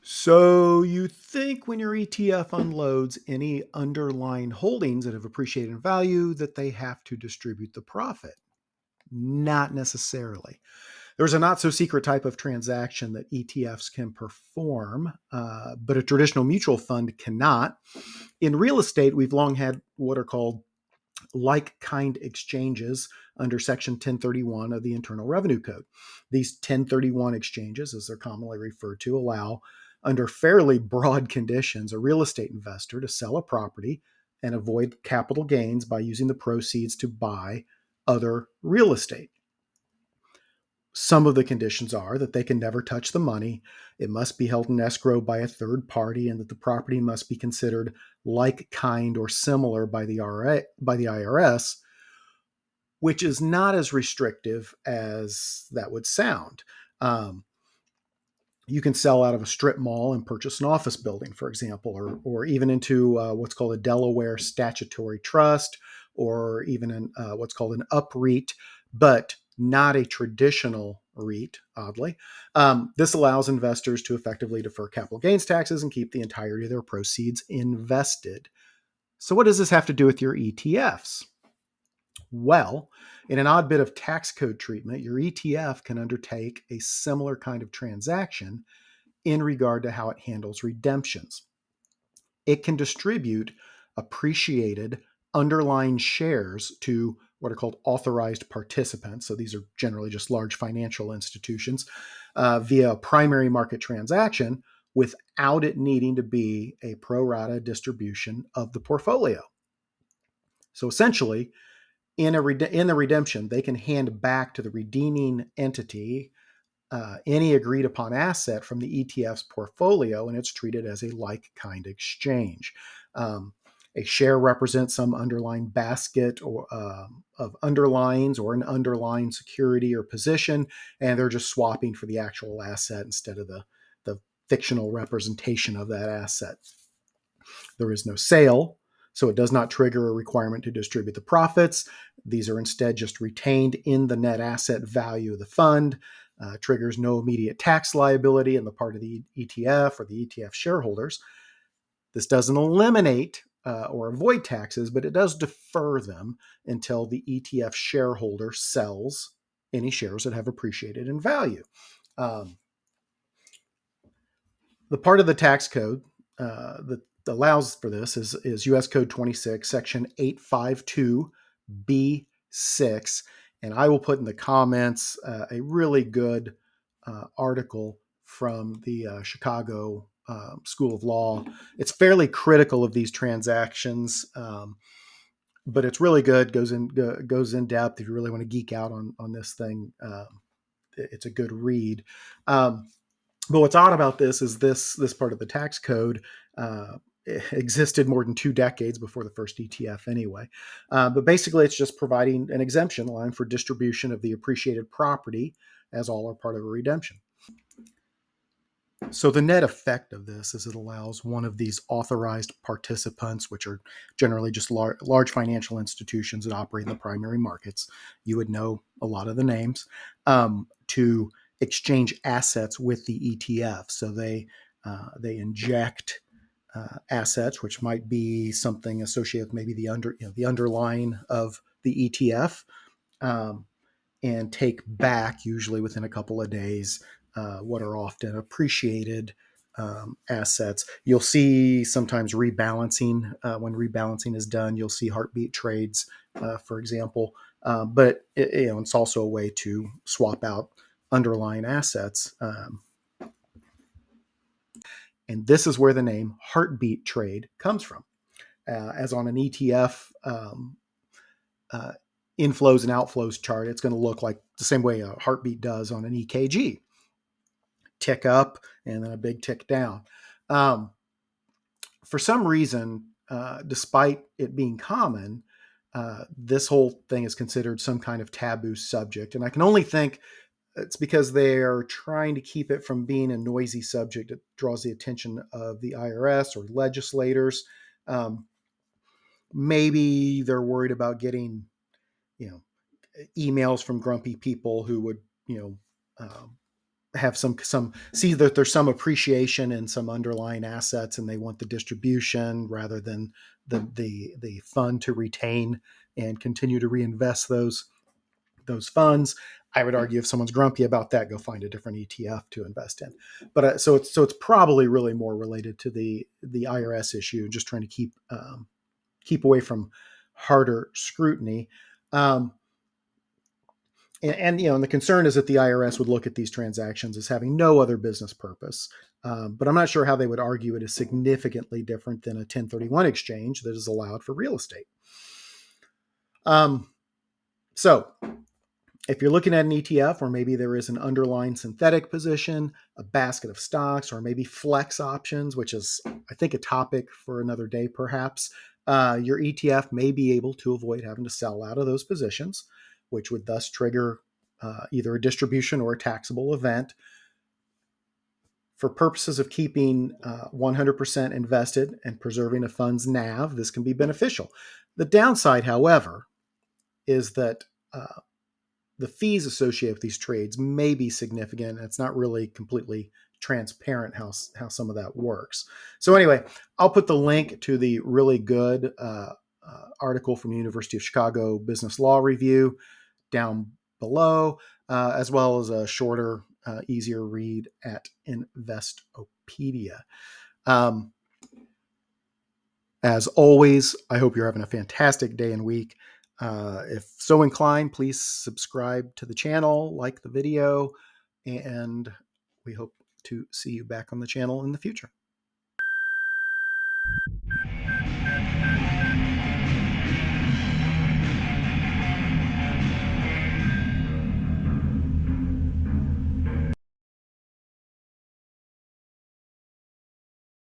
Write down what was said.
So you think when your ETF unloads any underlying holdings that have appreciated in value that they have to distribute the profit? Not necessarily. There's a not so secret type of transaction that ETFs can perform, but a traditional mutual fund cannot. In real estate, we've long had what are called like kind exchanges under Section 1031 of the Internal Revenue Code. These 1031 exchanges, as they're commonly referred to, allow, under fairly broad conditions, a real estate investor to sell a property and avoid capital gains by using the proceeds to buy other real estate. Some of the conditions are that they can never touch the money, it must be held in escrow by a third party, and that the property must be considered like kind or similar by the IRS, which is not as restrictive as that would sound. Um, you can sell out of a strip mall and purchase an office building, for example, or even into what's called a Delaware statutory trust, or even what's called an UPREIT, but not a traditional REIT, oddly. This allows investors to effectively defer capital gains taxes and keep the entirety of their proceeds invested. So, what does this have to do with your ETFs? Well, in an odd bit of tax code treatment, your ETF can undertake a similar kind of transaction in regard to how it handles redemptions. It can distribute appreciated underlying shares to what are called authorized participants. So these are generally just large financial institutions via a primary market transaction without it needing to be a pro rata distribution of the portfolio. So essentially, in the redemption, they can hand back to the redeeming entity any agreed upon asset from the ETF's portfolio, and it's treated as a like kind exchange. Um, a share represents some underlying basket of underlines or an underlying security or position, and they're just swapping for the actual asset instead of the fictional representation of that asset. There is no sale, so it does not trigger a requirement to distribute the profits. These are instead just retained in the net asset value of the fund, triggers no immediate tax liability on the part of the ETF or the ETF shareholders. This doesn't eliminate or avoid taxes, but it does defer them until the ETF shareholder sells any shares that have appreciated in value. Um, the part of the tax code that allows for this is U.S. Code 26, Section 852B6. And I will put in the comments a really good article from the Chicago School of Law. It's fairly critical of these transactions, but it's really good. Goes in depth. If you really want to geek out on this thing, it's a good read. But what's odd about this is this part of the tax code existed more than 2 decades before the first ETF, anyway. But basically, it's just providing an exemption line for distribution of the appreciated property, as all are part of a redemption. So the net effect of this is it allows one of these authorized participants, which are generally just large financial institutions that operate in the primary markets. You would know a lot of the names, to exchange assets with the ETF. So they inject assets, which might be something associated with maybe the underlying of the ETF, um, and take back, usually within a couple of days, what are often appreciated assets. You'll see sometimes rebalancing. When rebalancing is done, you'll see heartbeat trades, for example. But it's also a way to swap out underlying assets. And this is where the name heartbeat trade comes from. As on an ETF uh, inflows and outflows chart, it's going to look like the same way a heartbeat does on an EKG. Tick up and then a big tick down. Um, for some reason, despite it being common, this whole thing is considered some kind of taboo subject. And I can only think it's because they're trying to keep it from being a noisy subject that draws the attention of the IRS or legislators. Um, Maybe they're worried about getting, you know, emails from grumpy people who would, you know, have some see that there's some appreciation in some underlying assets, and they want the distribution rather than the fund to retain and continue to reinvest those funds. I would argue if someone's grumpy about that, go find a different ETF to invest in. But so it's probably really more related to the IRS issue, just trying to keep away from harder scrutiny. Um, and the concern is that the IRS would look at these transactions as having no other business purpose. But I'm not sure how they would argue it is significantly different than a 1031 exchange that is allowed for real estate. So if you're looking at an ETF, or maybe there is an underlying synthetic position, a basket of stocks, or maybe flex options, which is, I think, a topic for another day, perhaps, your ETF may be able to avoid having to sell out of those positions, which would thus trigger either a distribution or a taxable event. For purposes of keeping 100% invested and preserving a fund's NAV, this can be beneficial. The downside, however, is that the fees associated with these trades may be significant. It's not really completely transparent how some of that works. So anyway, I'll put the link to the really good article from the University of Chicago Business Law Review down below, as well as a shorter, easier read at Investopedia. As always, I hope you're having a fantastic day and week. If so inclined, please subscribe to the channel, like the video, and we hope to see you back on the channel in the future.